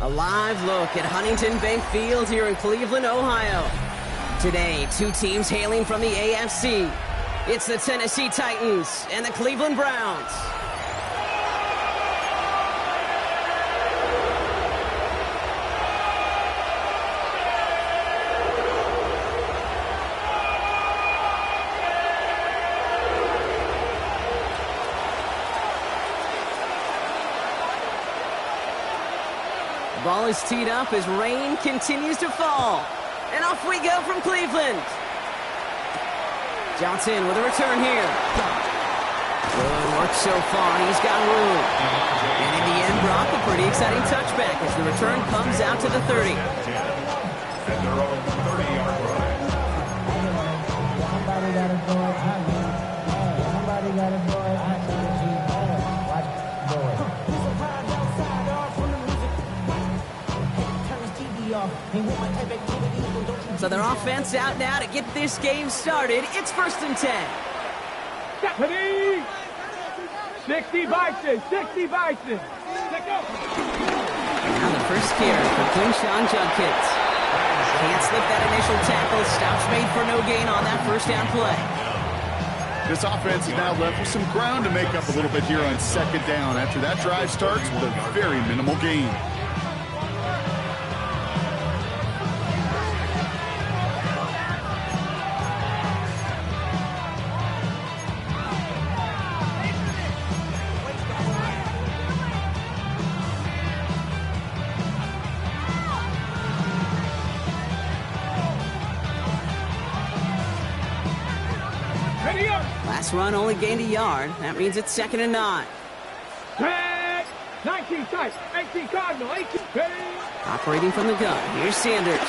A live look at Huntington Bank Field here in Cleveland, Ohio. Today, two teams hailing from the AFC. It's the Tennessee Titans and the Cleveland Browns. The ball is teed up as rain continues to fall. And off we go from Cleveland. Johnson with a return here. Good work so far. He's got room. And in the end, Brock, a pretty exciting touchback as the return comes out to the 30. And they're on the 30-yard line. Somebody got a boy. Somebody got a boy. Watch boy. So their offense out now to get this game started. It's 1st and 10. Stephanie! 60 Bison, 60 Bison. Let go. Now the first carry for Quinshawn Judkins. Can't slip that initial tackle. Stops made for no gain on that first down play. This offense is now left with some ground to make up a little bit here on 2nd down after that drive starts with a very minimal gain. Last run only gained a yard. That means it's 2nd and 9. 19 tight, 18 Cardinal, 18 ready. Operating from the gun. Here's Sanders.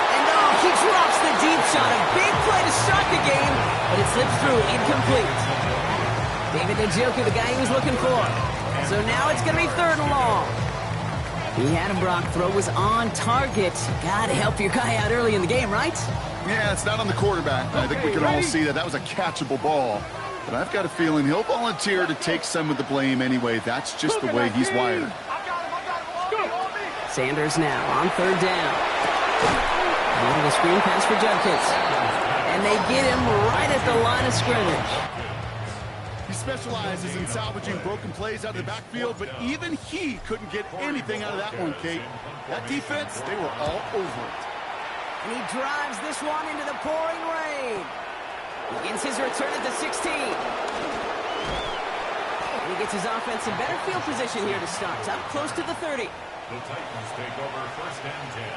And he drops the deep shot. A big play to start the game, but it slips through incomplete. David Njoku, the guy he was looking for. So now it's going to be 3rd and long. He had him, Brock. Throw was on target. Gotta help your guy out early in the game, right? Yeah, it's not on the quarterback. I think we can all see that that was a catchable ball. But I've got a feeling he'll volunteer to take some of the blame anyway. That's just the way he's wired. Sanders now on 3rd down. A little screen pass for Judkins. And they get him right at the line of scrimmage. He specializes in salvaging broken plays out of the backfield, but even he couldn't get anything out of that one, Kate. That defense, they were all over it. And he drives this one into the pouring rain. Begins his return at the 16. And he gets his offense in better field position here to start. Up close to the 30. The Titans take over 1st and 10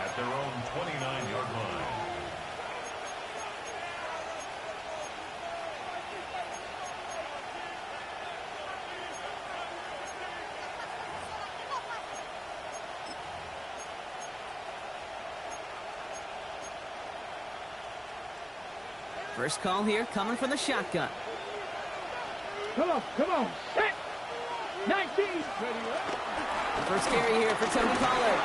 at their own 29-yard line. First call here coming from the shotgun. Come on. Set. 19. Ready up. First carry here for Tony Pollard.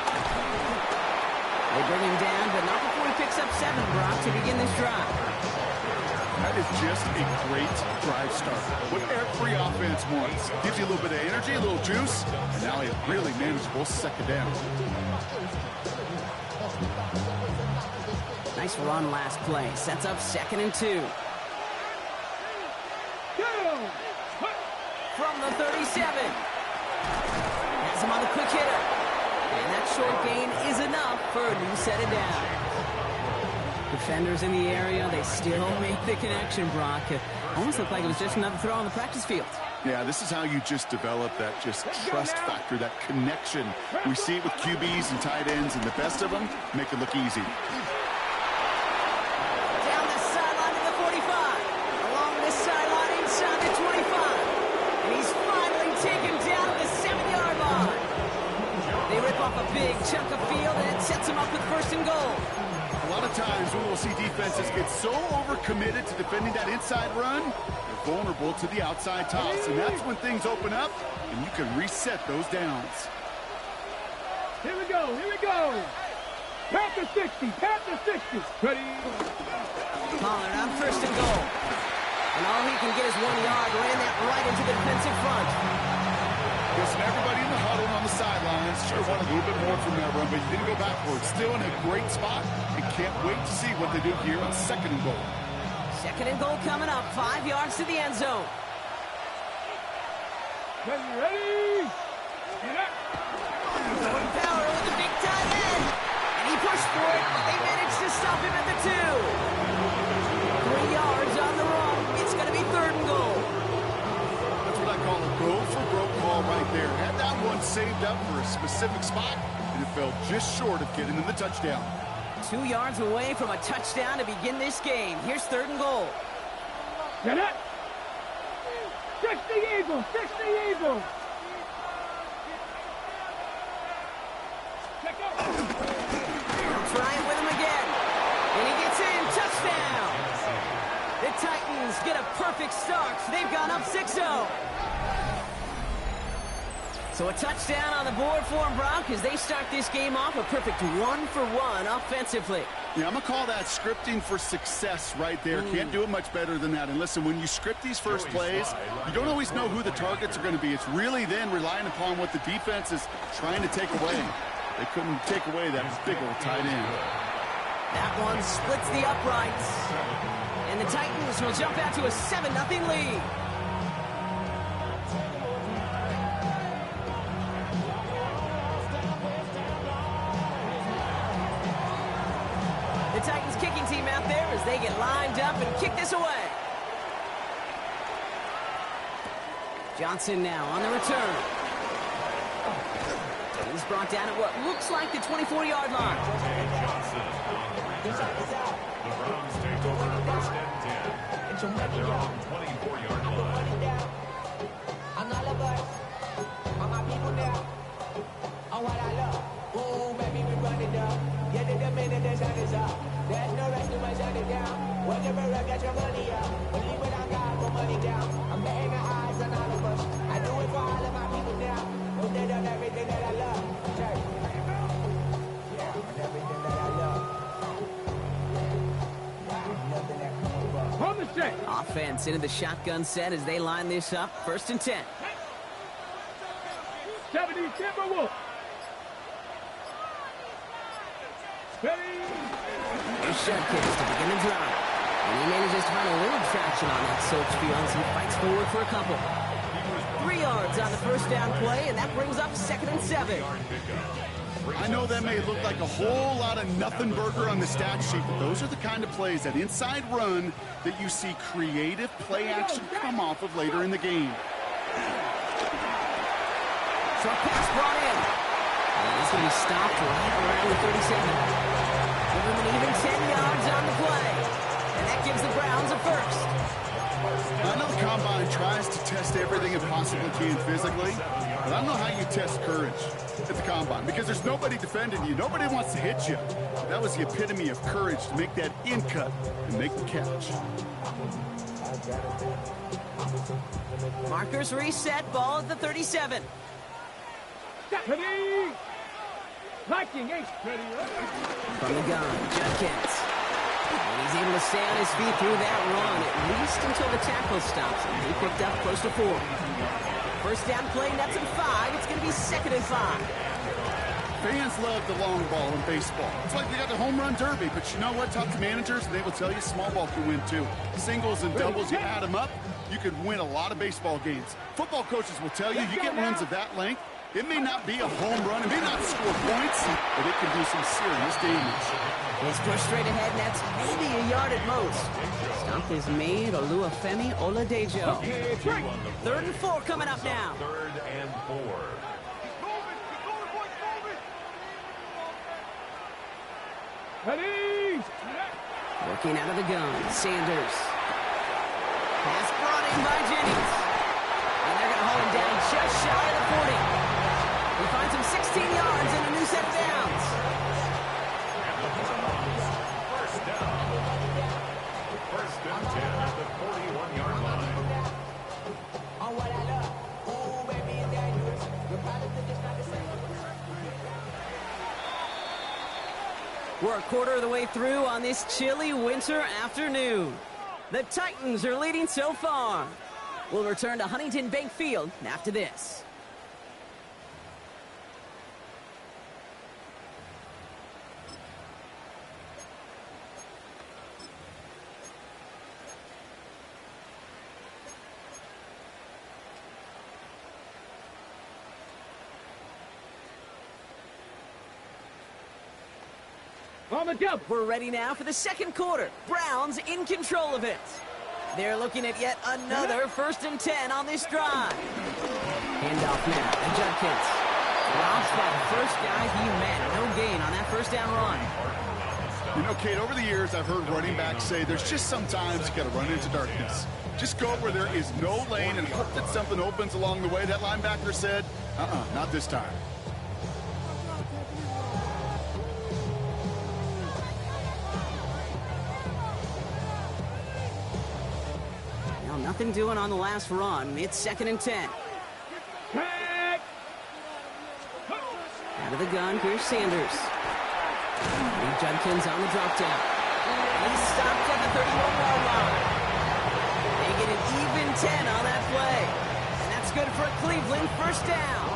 They bring him down, but not before he picks up 7, Brock, to begin this drive. That is just a great drive start. What every offense wants. Gives you a little bit of energy, a little juice, and now a really manageable second down. Nice run last play. Sets up 2nd and 2. From the 37. Has him on the quick hitter. And that short gain is enough for a new set of down. Defenders in the area, they still make the connection, Brock. It almost looked like it was just another throw on the practice field. Yeah, this is how you just develop that just trust factor, that connection. We see it with QBs and tight ends, and the best of them make it look easy. Down the sideline to the 45. Along this sideline inside the 25. And he's finally taken down at the 7-yard line. They rip off a big chunk of field, and it sets him up with 1st and goal. A lot of times we will see defenses get so overcommitted to defending that inside run, they're vulnerable to the outside toss. And that's when things open up, and you can reset those downs. Here we go. Panther 60. Ready. Pollard on 1st and goal. And all he can get is 1 yard. Ran that right into the defensive front. Listen, everybody in the huddle on the sidelines sure wanted a little bit more from that run, but he didn't go backwards. Still in a great spot, and can't wait to see what they do here on 2nd and goal. 2nd and goal coming up. 5 yards to the end zone. Ready. Get up. Throwing power with the big tight end. And he pushed for it, but they managed to stop him at the 2. 3 yards on the run. It's going to be 3rd and goal. That's what I call a go-for-broke call right there. Had that one saved up for a specific spot, and it fell just short of getting them the touchdown. 2 yards away from a touchdown to begin this game. Here's 3rd and goal. Get it. 60 Eagles. Check out. They'll try it with him again. And he gets in. Touchdown. The Titans get a perfect start. They've gone up 6-0. So a touchdown on the board for them, Brock, as they start this game off a perfect 1-for-1 offensively. Yeah, I'm going to call that scripting for success right there. Can't do it much better than that. And listen, when you script these first plays, you don't always know who the targets are going to be. It's really then relying upon what the defense is trying to take away. They couldn't take away that big old tight end. That one splits the uprights. And the Titans will jump out to a 7-0 lead. The Titans kicking team out there as they get lined up and kick this away. Johnson now on the return. He's brought down at what looks like the 24-yard line. The Browns take over 1st and 10 at their own 24-yard line. I'm not a bus. I'm my people now. I'm what I love. Ooh, baby, we run it up. Get it the minute the sun is up. There's no rest to my shut it down. Work it for get your money up. Believe it on God, put money down. I'm betting the eyes on all of us. I do it for all of my people now. Who did on everything that I love. Church. Yeah, and everything that I love. Nothing that comes up. On the set. Offense into the shotgun set as they line this up. 1st and 10. 70 Timberwolves. Ready. A shot kicks to begin the drive. And he manages to find a little traction action on that search field as he fights forward for a couple. 3 yards on the first down play, and that brings up 2nd and 7. I know that may look like a whole lot of nothing burger on the stat sheet, but those are the kind of plays, that inside run, that you see creative play action come off of later in the game. Short pass brought in. And he's going to be stopped right around the 37. Give him an even 10 yards on the play. And that gives the Browns a first. I know the Combine tries to test everything it possibly can physically, but I don't know how you test courage at the Combine, because there's nobody defending you. Nobody wants to hit you. That was the epitome of courage, to make that in cut and make the catch. Markers reset, ball at the 37. Ready. Liking eight. Ready. From the gun, Judkins. And he's able to stay on his feet through that run, at least until the tackle stops him. He picked up close to 4. First down play, nets him 5. It's going to be 2nd and 5. Fans love the long ball in baseball. It's like they got the home run derby, but you know what? Talk to managers, and they will tell you small ball can win too. Singles and doubles, you add them up, you could win a lot of baseball games. Football coaches will tell you, you get runs of that length, it may not be a home run, it may not score points, but it can do some serious damage. His push straight ahead, nets maybe a yard at most. Stop is made, Oluwafemi Oladejo. 3rd and 4 coming up now. 3rd and 4. Ready. Working out of the gun, Sanders. Pass brought in by Jennings. And they're going to hold him down just shy of the 40. He finds him 16 yards in a new set of downs. First down. 1st and 10 at the 41-yard line. On what I love. Ooh, baby, it's dangerous. You probably think it's not the same. We're a quarter of the way through on this chilly winter afternoon. The Titans are leading so far. We'll return to Huntington Bank Field after this. On the jump. We're ready now for the 2nd quarter. Browns in control of it. They're looking at yet another 1st and 10 on this drive. Handoff now, and Judkins drops that first guy he met. No gain on that first down run. You know, Kate, over the years, I've heard running backs say there's just sometimes you got to run into darkness. Just go where there is no lane and hope that something opens along the way. That linebacker said, not this time. Nothing doing on the last run. It's 2nd and 10. Back. Out of the gun, here's Sanders. Lee Judkins on the drop down. He's stopped at the 31-yard line. They get an even 10 on that play. And that's good for a Cleveland first down.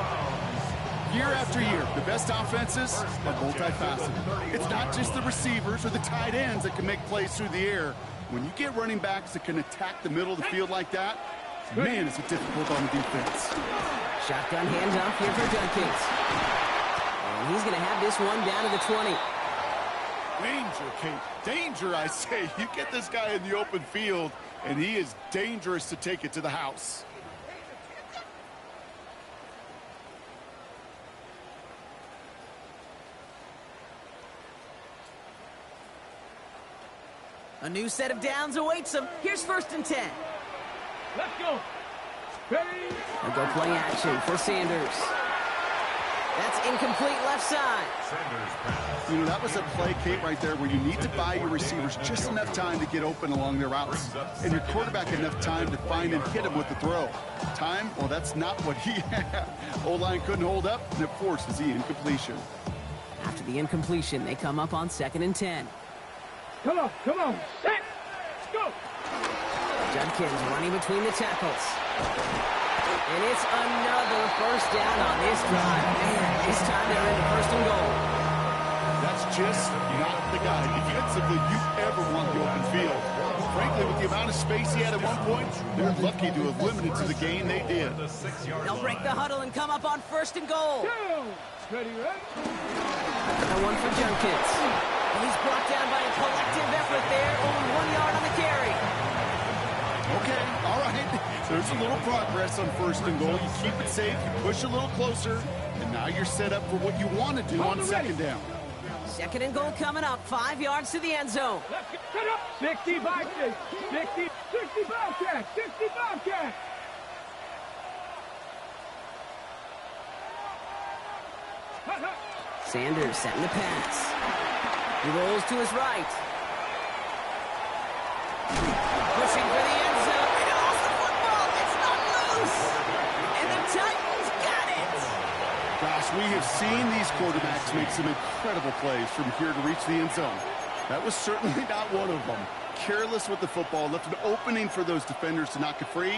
Year after year, the best offenses are multifaceted. It's not just the receivers or the tight ends that can make plays through the air. When you get running backs that can attack the middle of the field like that, man, is it difficult on the defense. Shotgun handoff here for Judkins. And he's going to have this one down to the 20. Danger, Kate. Danger, I say. You get this guy in the open field, and he is dangerous to take it to the house. A new set of downs awaits him. Here's 1st and 10. Let's go. Ready. They'll go play action for Sanders. That's incomplete left side. You know, that was a play, Kate, right there where you need to buy your receivers just enough time to get open along their routes. And your quarterback enough time to find and hit him with the throw. Time? Well, that's not what he had. O-line couldn't hold up, and it forces the incompletion. After the incompletion, they come up on 2nd and 10. Come on. Set. Let's go. Judkins running between the tackles. And it's another first down on this drive. Man, this time they're into 1st and goal. That's just not the guy defensively you ever want the open field. Frankly, with the amount of space he had at one point, they're lucky to have limited to the game they did. They'll break the huddle and come up on 1st and goal. Ready, right? Another one for Junkins. And he's brought down by a collective effort there. Only 1 yard on the carry. Okay, all right. There's a little progress on 1st and goal. You keep it safe, you push a little closer, and now you're set up for what you want to do on 2nd down. 2nd and goal coming up. 5 yards to the end zone. Let's get set up. 65, 60, 60 Bobcat, 60 Bobcat. Sanders setting the pass. He rolls to his right. Pushing for the end zone. He lost the football. It's not loose. And the Titans got it. Gosh, we have seen these quarterbacks make some incredible plays from here to reach the end zone. That was certainly not one of them. Careless with the football, left an opening for those defenders to knock it free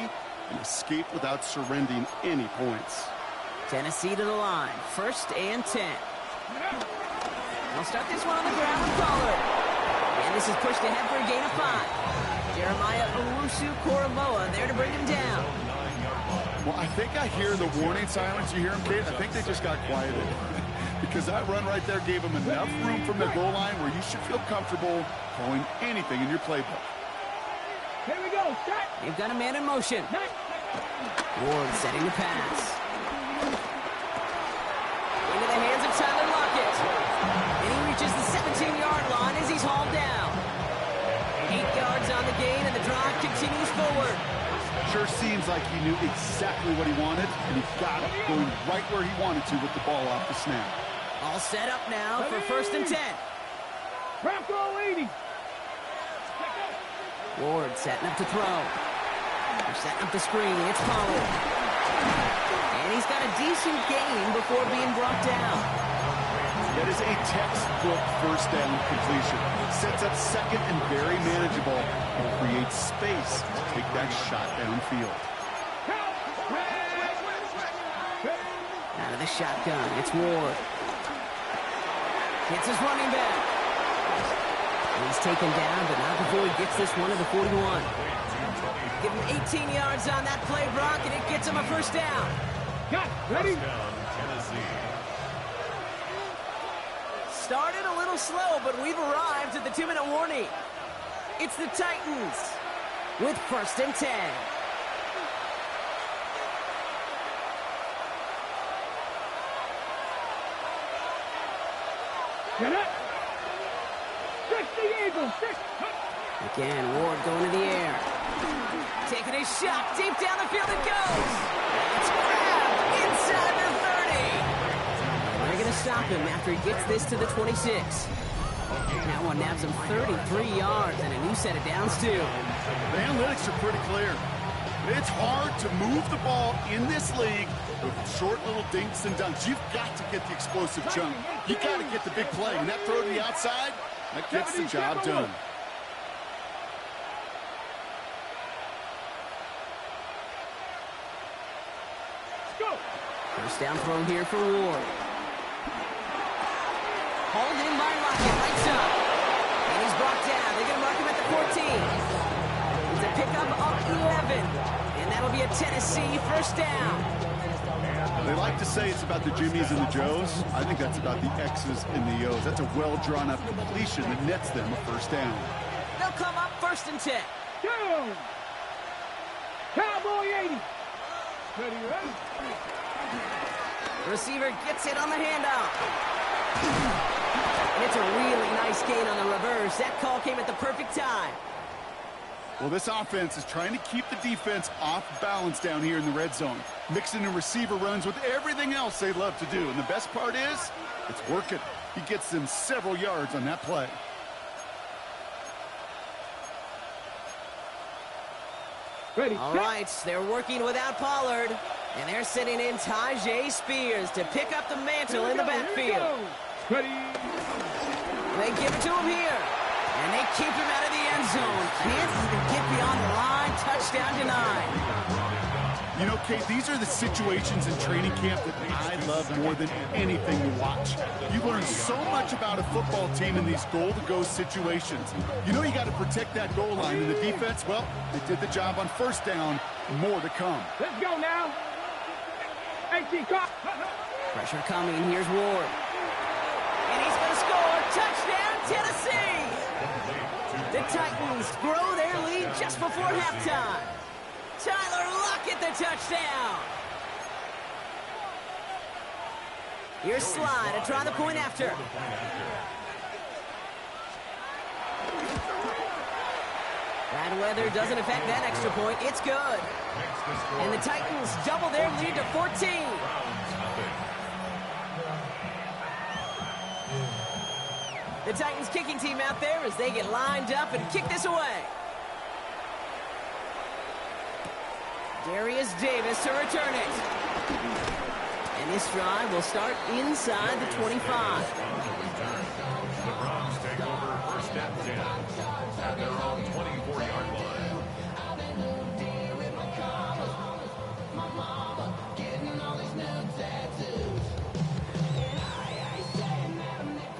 and escape without surrendering any points. Tennessee to the line. 1st and 10. They'll start this one on the ground with Pollard. And this is pushed ahead for a gain of 5. Jeremiah Owusu-Koramoah there to bring him down. Well, I think I hear the warning silence. You hear them, Kate? I think they just got quieted. Because that run right there gave them enough room from the goal line where you should feel comfortable calling anything in your playbook. Here we go. Set. They've got a man in motion. Ward setting the pass. Into the hands of Tyler Lockett. And he reaches the 17-yard line as he's hauled down. 8 yards on the gain, and the drive continues forward. Sure seems like he knew exactly what he wanted, and he got it going right where he wanted to with the ball off the snap. All set up now for 1st and 10. Bronco 80. Ward setting up to throw. They're setting up the screen. It's Pollard. And he's got a decent gain before being brought down. That is a textbook 1st down completion. Sets up 2nd and very manageable and creates space to take that shot downfield. Out of the shotgun, it's Ward. Gets his running back. He's taken down, but not before he gets this one to the 41. Give him 18 yards on that play, Brock, and it gets him a 1st down. Got ready. Started a little slow, but we've arrived at the 2-minute warning. It's the Titans with 1st and 10. Get it. 60 Eagles. 6. Again, Ward going to the air. Taking a shot. Deep down the field it goes. It's grabbed inside the 30. They're going to stop him after he gets this to the 26. That one nabs him 33 yards and a new set of downs, too. The analytics are pretty clear. It's hard to move the ball in this league with short little dinks and dunks. You've got to get the explosive chunk. You've got to get the big play. And that throw to the outside, that gets the job done. Go. 1st down throw here for Ward. Hauled in by Lockett, right side. And he's brought down. They're going to mark him at the 14. It's a pickup of 11. And that'll be a Tennessee 1st down. They like to say it's about the Jimmies and the Joes. I think that's about the X's and the O's. That's a well-drawn-up completion that nets them a 1st down. They'll come up 1st and 10. Go. Cowboy 80. Ready, ready. Receiver gets it on the handoff. And it's a really nice gain on the reverse. That call came at the perfect time. Well, this offense is trying to keep the defense off balance down here in the red zone, mixing in receiver runs with everything else they love to do. And the best part is, it's working. He gets them several yards on that play. Ready. All right, they're working without Pollard, and they're sending in Tyjae Spears to pick up the mantle in the backfield. Ready. They give it to him here, and they keep him out of the end zone. Can't even get beyond the line. Touchdown denied. You know, Kate, these are the situations in training camp that I love more than anything to watch. You learn so much about a football team in these goal-to-go situations. You know you got to protect that goal line, and the defense, well, they did the job on first down. More to come. Let's go now. 18, cut. Pressure coming. Here's Ward. And he's going to score. Touchdown, Tennessee. The Titans grow their lead just before halftime. Tyler Lockett, the touchdown. Here's Sly to try the point after. Bad weather doesn't affect that extra point. It's good. And the Titans double their lead to 14. The Titans kicking team out there as they get lined up and kick this away. Darius Davis to return it. And this drive will start inside the 25. The Browns take over first and 10 at their own 24-yard line.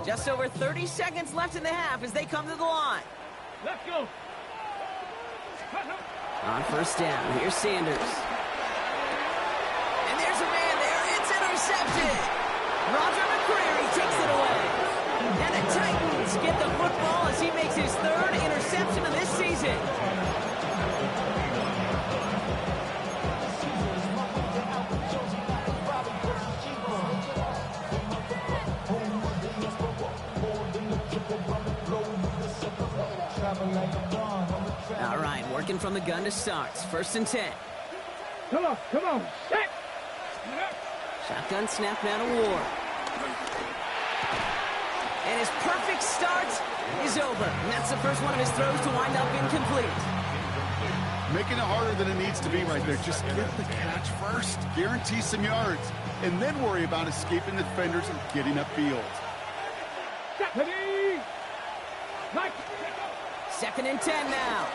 Just over 30 seconds left in the half as they come to the line. Let's go. On first down, here's Sanders. And there's a man there. It's intercepted. Roger McCreary takes it away. And the Titans get the football as he makes his third interception of this season. All right, working from the gun to start. First and 10. Come on, come on. Set. Shotgun snap now to Ward. And his perfect start is over. And that's the first one of his throws to wind up incomplete. Making it harder than it needs to be right there. Just get the catch first. Guarantee some yards. And then worry about escaping the defenders and getting upfield. Ready. Like. Second and 10 now.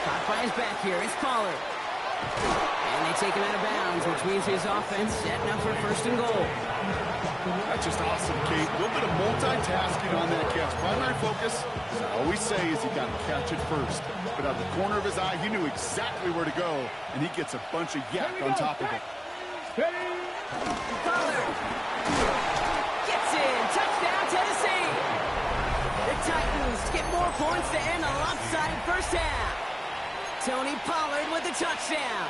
Caught by his back here. It's Pollard. And they take him out of bounds, which means his offense setting up for first and goal. That's just awesome, Kate. A little bit of multitasking on that catch. Primary focus, as I always say, is you got to catch it first. But out of the corner of his eye, he knew exactly where to go, and he gets a bunch of yak on top of it. Pollard gets in. Touchdown, Tennessee. The Titans get more points to end a lopsided first half. Tony Pollard with the touchdown.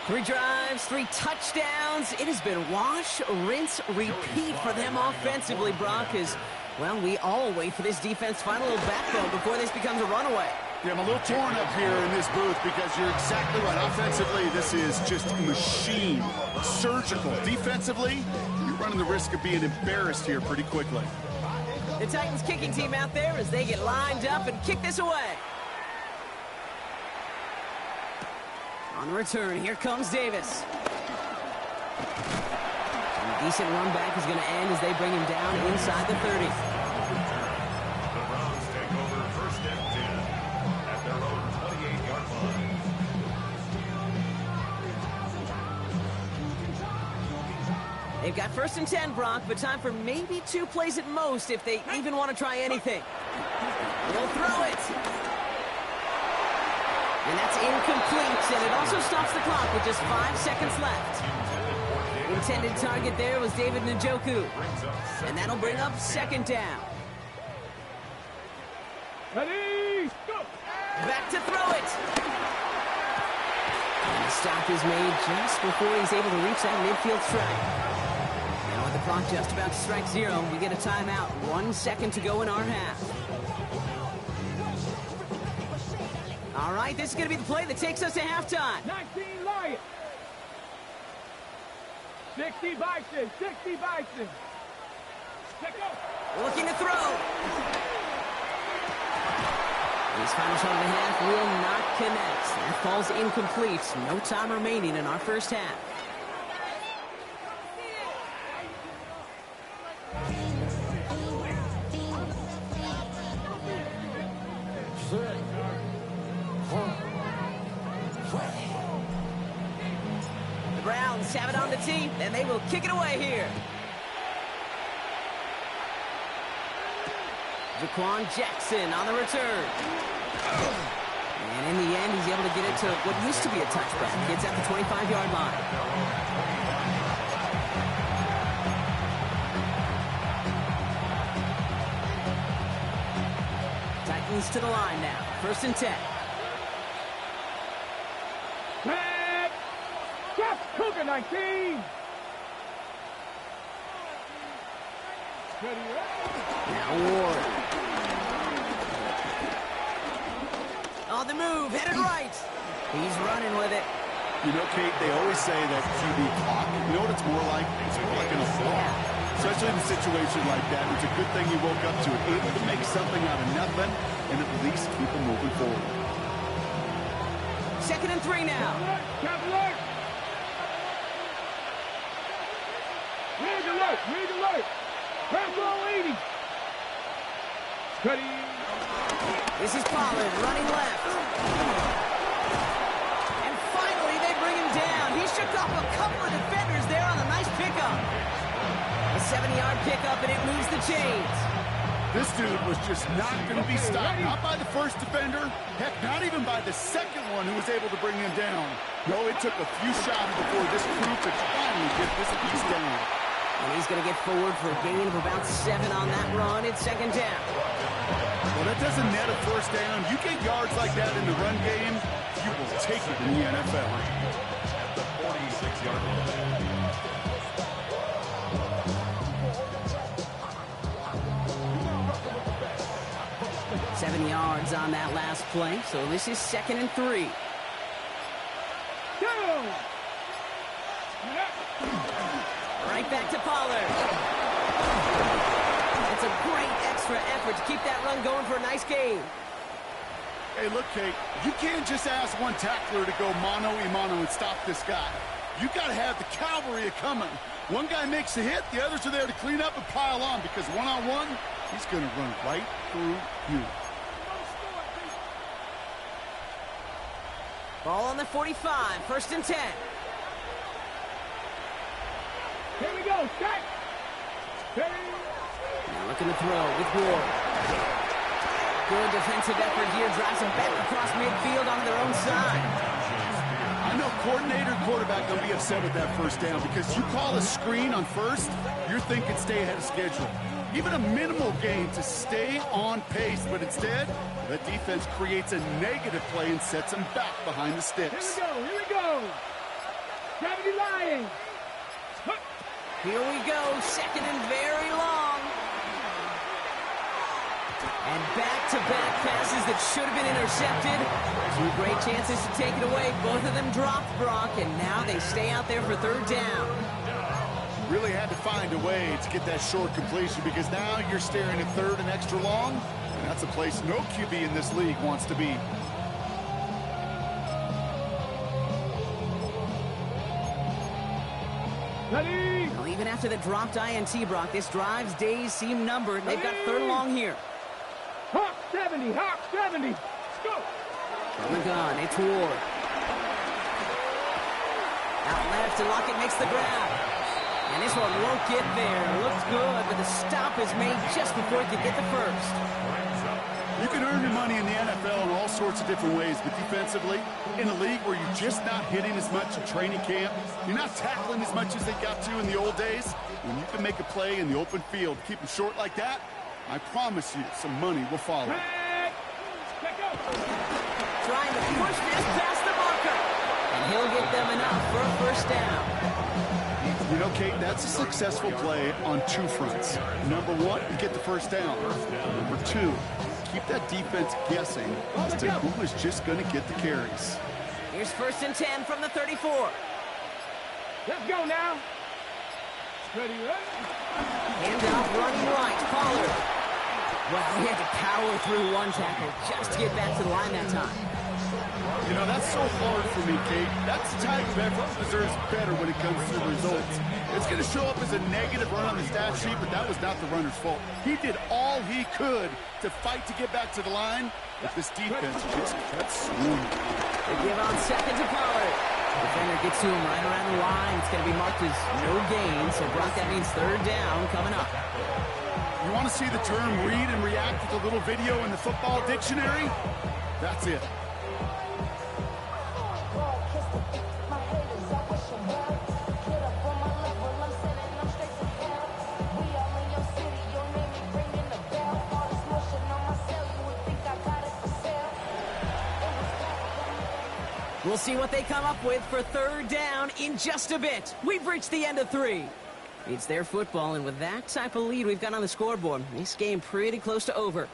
3 drives, 3 touchdowns. It has been wash, rinse, repeat for them offensively, Brock, as, well, we all wait for this defense to find a little backbone before this becomes a runaway. Yeah, I'm a little torn up here in this booth because you're exactly right. Offensively, this is just machine, surgical. Defensively, you're running the risk of being embarrassed here pretty quickly. The Titans kicking team out there as they get lined up and kick this away. On the return, here comes Davis. And a decent run back is going to end as they bring him down inside the 30. The Browns take over first and 10 at their own 28-yard line. They've got first and 10, Brock, but time for maybe 2 plays at most if they even want to try anything. They'll throw it. And that's incomplete, and it also stops the clock with just 5 seconds left. Intended target there was David Njoku. And that'll bring up second down. Ready. Go. Back to throw it. And the stop is made just before he's able to reach that midfield strike. Now with the clock just about to strike 0, we get a timeout. 1 second to go in our half. All right, this is going to be the play that takes us to halftime. 19 Lions. 60 Bison. 60 Bison. Let's go. Looking to throw. His final shot of the half will not connect. That falls incomplete. No time remaining in our first half. The Browns have it on the tee, and they will kick it away here. Jaquan Jackson on the return. And in the end, he's able to get it to what used to be a touchback. Gets at the 25-yard line. Titans to the line now. 1st and 10. Back. Jeff Cougar 19. Now Ward. On the move, headed right. He's running with it. You know, Kate, they always say that QB clock. You know what it's more like? It's more like an assault. Especially in a situation like that. It's a good thing you woke up to it. Able to make something out of nothing and at least keep them moving forward. 2nd and 3 now. Alert! Red alert! Red alert! Rambo 80! Steady! This is Pollard running left. And finally they bring him down. He shook off a couple of defenders there on a nice pickup. A 70-yard pickup, and it moves the chains. This dude was just not going to be stopped. Not by the first defender. Heck, not even by the second one who was able to bring him down. No, it took a few shots before this crew could finally get this piece down. And he's going to get forward for a gain of about 7 on that run. It's 2nd down. Well, that doesn't net a 1st down. You get yards like that in the run game, you will take it in the NFL. At the 46-yard line. 7 yards on that last play, so this is 2nd and 3. Go! Right back to Pollard. It's a great extra effort to keep that run going for a nice gain. Hey, look, Kate, you can't just ask one tackler to go mano-a-mano and stop this guy. You got to have the cavalry coming. One guy makes a hit, the others are there to clean up and pile on, because one-on-one, he's going to run right through you. Ball on the 45, 1st and 10. Here we go, set! Now looking to throw with Ward. Good defensive effort here, drives him back across midfield on their own side. I know coordinator and quarterback going to be upset with that 1st down, because you call a screen on 1st, you're thinking stay ahead of schedule. Even a minimal gain to stay on pace, but instead, that defense creates a negative play and sets them back behind the sticks. Here we go! 70 Lions! Here we go, 2nd and very long. And back-to-back passes that should have been intercepted. 2 great chances to take it away. Both of them dropped, Brock, and now they stay out there for 3rd down. Really had to find a way to get that short completion, because now you're staring at 3rd and extra long, and that's a place no QB in this league wants to be. Well, even after the dropped INT, Brock, this drive's days seem numbered. They've got 3rd long here. Hawk 70, Hawk 70. Go! From the gun, it's Ward. Out left, and Lockett makes the grab. And this one won't get there. Looks good, but the stop is made just before he could get the 1st. You can earn your money in the NFL in all sorts of different ways, but defensively, in a league where you're just not hitting as much in training camp, you're not tackling as much as they got to in the old days, when you can make a play in the open field, keep them short like that, I promise you some money will follow. Trying to push this past the marker. And he'll get them enough for a 1st down. You know, Kate, that's a successful play on 2 fronts. Number 1, you get the 1st down. Number 2, keep that defense guessing as to who is just going to get the carries. Here's 1st and 10 from the 34. Let's go now. Ready, Handoff running right, Pollard. Well, he had to power through one tackle just to get back to the line that time. You know, that's so hard for me, Kate. That's the type of effort that deserves better when it comes to the results. It's going to show up as a negative run on the stat sheet, but that was not the runner's fault. He did all he could to fight to get back to the line, but this defense just kept swinging. They give on second to Pollard. Defender gets to him right around the line. It's going to be marked as no gain, so Brock, that means third down coming up. You want to see the term read and react with a little video in the football dictionary? That's it. We'll see what they come up with for third down in just a bit. We've reached the end of 3. It's their football, and with that type of lead we've got on the scoreboard, this game pretty close to over.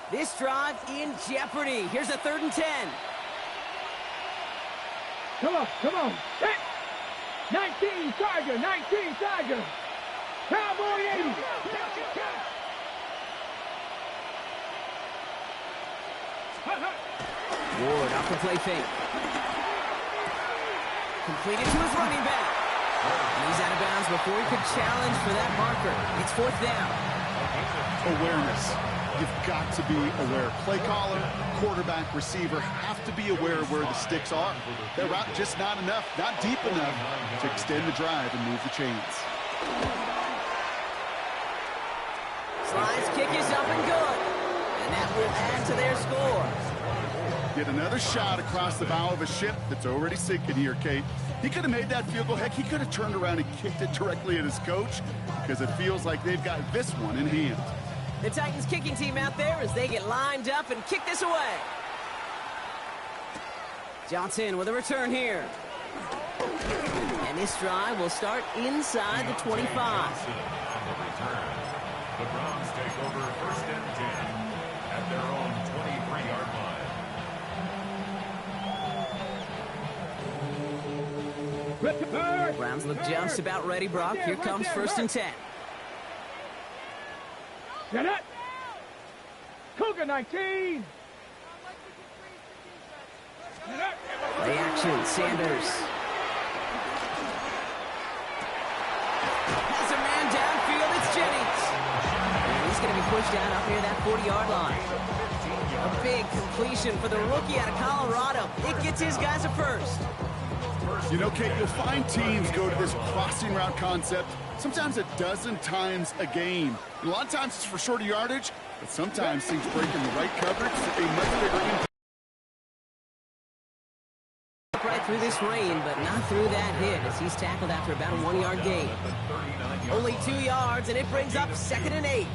This drive in jeopardy. Here's a 3rd and 10. Come on. Set. 19 Tiger. Cowboy 80. Ward off the play fake. Completed to his running back. And he's out of bounds before he could challenge for that marker. It's 4th down. Awareness. You've got to be aware. Play caller, quarterback, receiver have to be aware of where the sticks are. Their route just not enough, not deep enough to extend the drive and move the chains. Slide's kick is up and good. And that will add to their score. Get another shot across the bow of a ship that's already sinking here, Kate. He could have made that field goal. Heck, he could have turned around and kicked it directly at his coach because it feels like they've got this one in hand. The Titans kicking team out there as they get lined up and kick this away. Johnson with a return here. And this drive will start inside the 25. The Browns take over 1st and 10 at their own 23-yard line. Browns look just about ready, Brock. Here comes 1st and 10. Get it. Cougar 19. Play action, Sanders. Has a man downfield, it's Jennings. And he's going to be pushed down up near that 40-yard line. A big completion for the rookie out of Colorado. It gets his guys a first. You know, Kate, you'll find teams go to this crossing route concept sometimes a dozen times a game. And a lot of times it's for shorter yardage, but sometimes teams break in the right coverage for a much bigger impact. Right through this rain, but not through that hit as he's tackled after about a 1-yard gain. Only 2 yards, and it brings up 2nd and 8.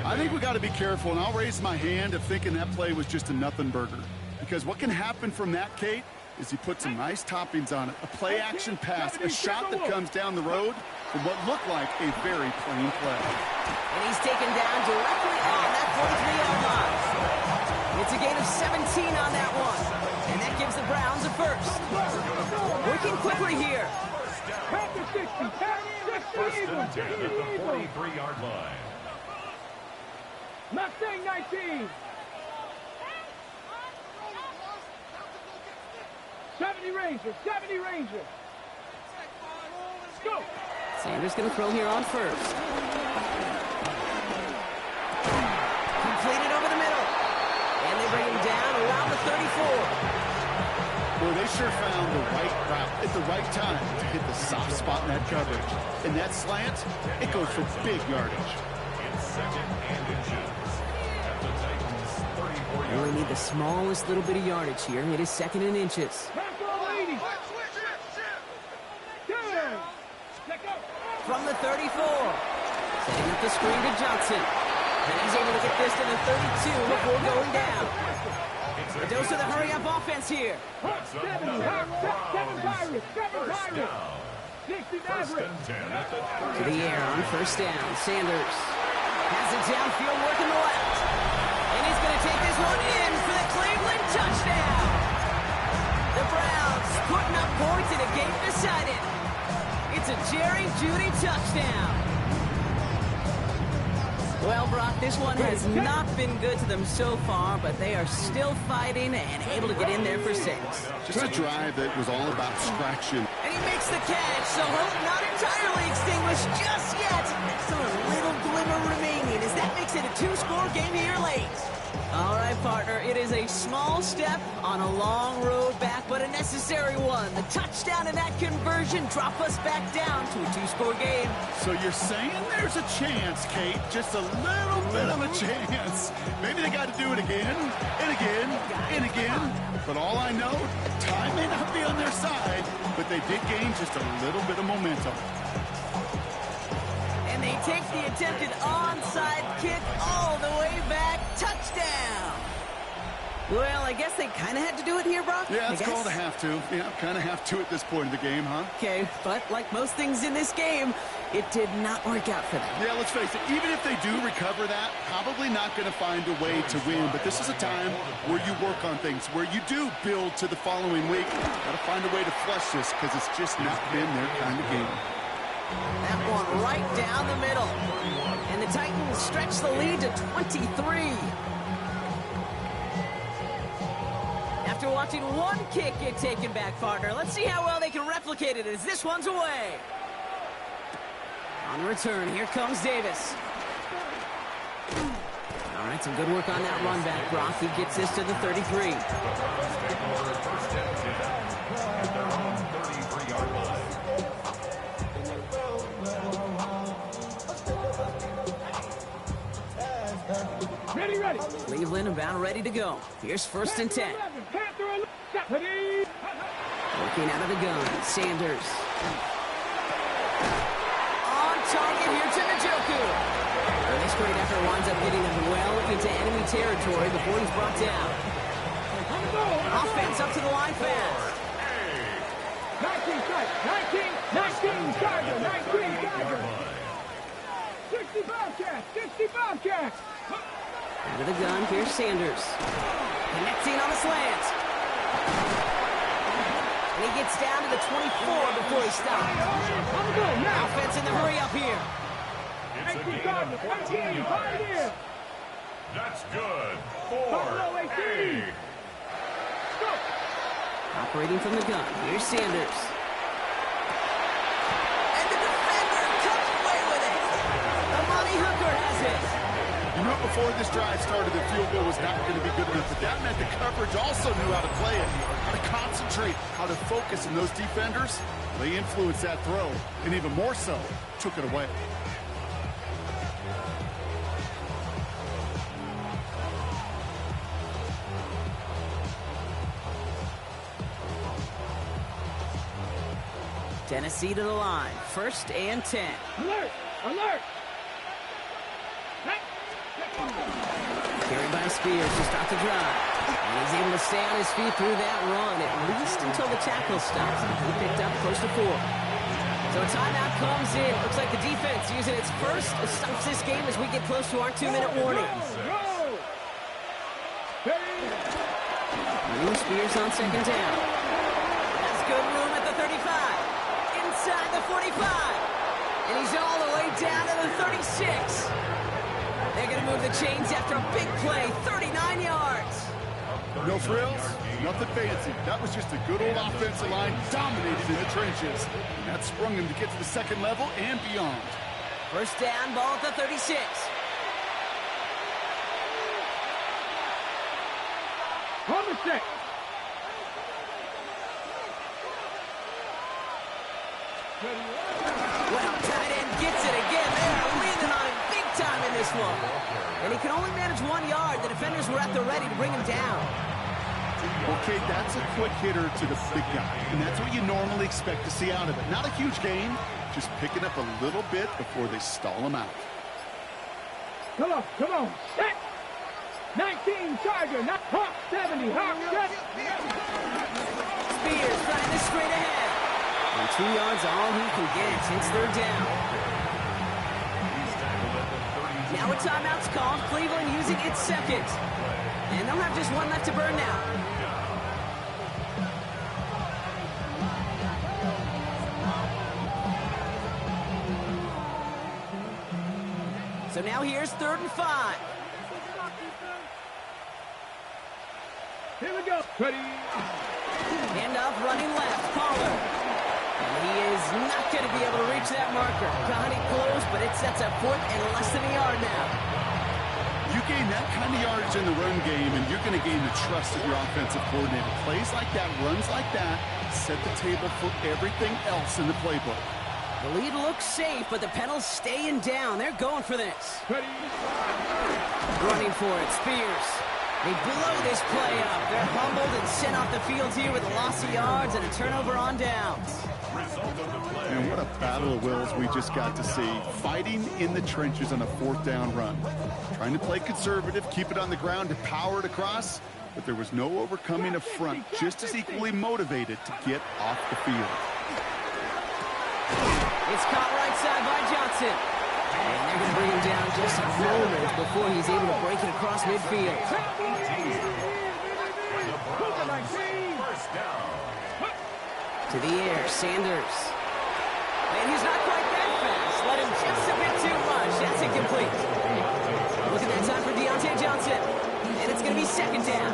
I think we got to be careful, and I'll raise my hand of thinking that play was just a nothing burger. Because what can happen from that, Kate, is he put some nice toppings on it. A play-action pass, a shot that comes down the road from what looked like a very plain play. And he's taken down directly on that 43-yard line. It's a gain of 17 on that one. And that gives the Browns a first. Working quickly here. Pack the 60. First and 10 at the 43-yard line. Mustang 19. 70 Ranger. Let's go. Sanders going to throw here on first. Completed over the middle. And they bring him down around the 34. Well, they sure found the right route at the right time to hit the soft spot in that coverage. And that slant, it goes for big yardage. It's 2nd and inches at the Titans 34 They only need the smallest little bit of yardage here. It is 2nd and inches. From the 34. Setting up the screen to Johnson. And he's able to get this to the 32 before going down. A dose of the hurry-up offense here. 7 Pirates. To the air on 1st down. Sanders has it downfield working the left. And he's going to take this one in for the Cleveland touchdown. Brock, this one has not been good to them so far, but they are still fighting and able to get in there for 6. Just a drive that was all about scratching. And he makes the catch, so hope not entirely extinguished just yet. Still a little glimmer remaining as that makes it a 2-score game here late. All right, partner, it is a small step on a long road back, but a necessary one. The touchdown and that conversion drop us back down to a 2-score game. So you're saying there's a chance, Kate, just a little bit of a chance. Maybe they got to do it again, and again, and again. But all I know, time may not be on their side, but they did gain just a little bit of momentum. And they take the attempted onside kick all the way back. Touchdown! Well, I guess they kind of had to do it here, Brock. Yeah, it's called a have to. Yeah, kind of have to at this point in the game, huh? Okay, but like most things in this game, it did not work out for them. Yeah, let's face it, even if they do recover that, probably not going to find a way to win. But this is a time where you work on things, where you do build to the following week. Got to find a way to flush this because it's just not been their kind of game. That one right down the middle. And the Titans stretch the lead to 23. After watching one kick get taken back, partner, let's see how well they can replicate it as this one's away. On the return, here comes Davis. All right, some good work on that run back, Brock. He gets this to the 33. Ready. Cleveland about ready to go. Here's 1st and 10. Working out of the gun, Sanders. On target here to Njoku. And this great effort winds up getting him well into enemy territory before he's brought down. Offense up to the line fast. 19 Charger. 65 catch. Out of the gun, here's Sanders. Connecting on the slant. And he gets down to the 24 before he stops. Offense in the hurry up here. It's a gain of 14 yards. That's good. 4-8. Operating from the gun, here's Sanders. And the defender comes away with it. Amani Hooker has it. You know, before this drive started, the field goal was not going to be good enough, but that meant the coverage also knew how to play it, how to concentrate, how to focus, and those defenders, they influenced that throw, and even more so, took it away. Tennessee to the line, 1st and 10. Alert! Carried by Spears to start the drive. And he's able to stay on his feet through that run, at least until the tackle stops. He picked up close to 4. So a timeout comes in. Looks like the defense using its first stops this game as we get close to our 2-minute warning. Spears on 2nd down. That's good room at the 35. Inside the 45. And he's all the way down to the 36. They're going to move the chains after a big play, 39 yards. No frills, nothing fancy. That was just a good old offensive line dominated in the trenches. And that sprung him to get to the 2nd level and beyond. 1st down, ball at the 36. On the set. Well, tight end gets it again. They are leaning on him big time in this one. And he can only manage 1 yard. The defenders were at the ready to bring him down. Okay, that's a quick hitter to the big guy, and that's what you normally expect to see out of it. Not a huge gain, just picking up a little bit before they stall him out. Come on. Set. 19 Charger, not Hawk 70. Hawk 70. Spears trying this straight ahead. And 2 yards all he can get. It's 3rd down. Now a timeout's called. Cleveland using its 2nd. And they'll have just 1 left to burn now. So now here's 3rd and 5. Here we go. Ready. Handoff running left, Pollard. And he is not going to be able to reach that marker. Got it close, but it sets a 4th and less than a yard now. You gain that kind of yardage in the run game, and you're going to gain the trust of your offensive coordinator. Plays like that, runs like that, set the table for everything else in the playbook. The lead looks safe, but the Penals staying down. They're going for this. Ready. Running for it, Spears. They blow this play up. They're humbled and sent off the field here with a loss of yards and a turnover on downs. And what a battle of wills we just got to see. Fighting in the trenches on a 4th down run. Trying to play conservative, keep it on the ground to power it across, but there was no overcoming a front just as equally motivated to get off the field. It's caught right side by Johnson. And they're going to bring him down just a moment before he's able to break it across midfield. To the air, Sanders. And he's not quite that fast. Let him just a bit too much. That's incomplete. Look at that time for Deontay Johnson. And it's going to be 2nd down.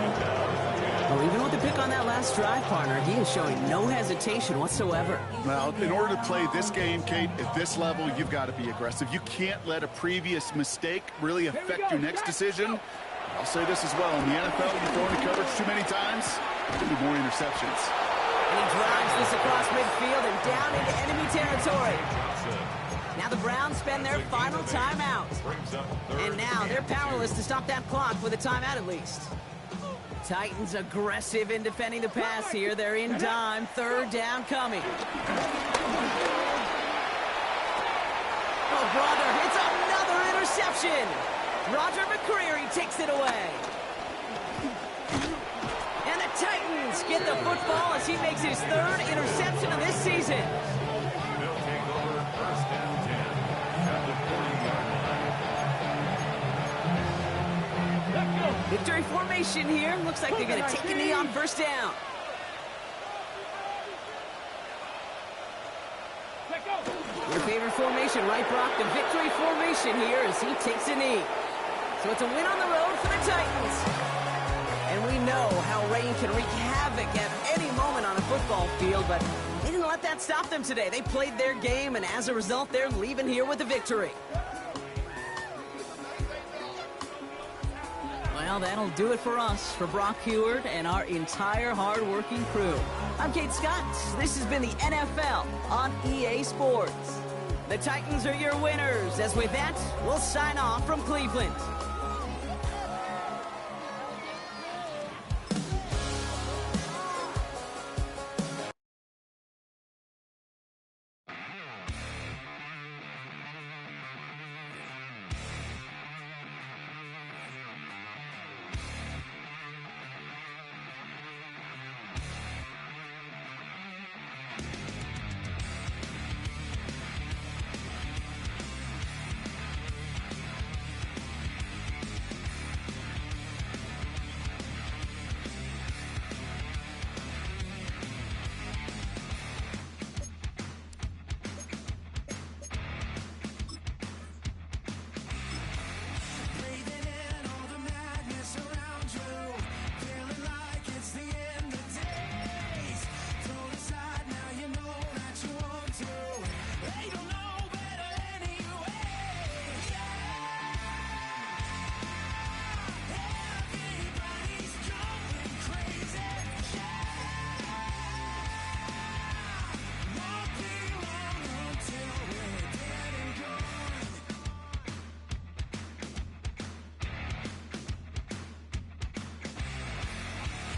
Well, even with the pick on that last drive, partner, he is showing no hesitation whatsoever. Well, in order to play this game, Kate, at this level, you've got to be aggressive. You can't let a previous mistake really affect your next decision. I'll say this as well. In the NFL, you throw into coverage too many times, there'll be more interceptions. And he drives this across midfield and down into enemy territory. Now the Browns spend their final timeout. And now they're powerless to stop that clock with a timeout at least. Titans aggressive in defending the pass here. They're in dime. 3rd down coming. Oh, brother, it's another interception. Roger McCreary takes it away. And the Titans get the football as he makes his 3rd interception of this season. They'll take over 1st and 10 at the 40-yard line. Victory formation here. Looks like they're going to take a knee on 1st down. Your favorite formation, right, Brock? The victory formation here as he takes a knee. So it's a win on the road for the Titans. And we know how rain can wreak havoc at any moment on a football field, but they didn't let that stop them today. They played their game, and as a result, they're leaving here with a victory. Well, that'll do it for us, for Brock Heward and our entire hard-working crew. I'm Kate Scott. This has been the NFL on EA Sports. The Titans are your winners. As with that, we'll sign off from Cleveland.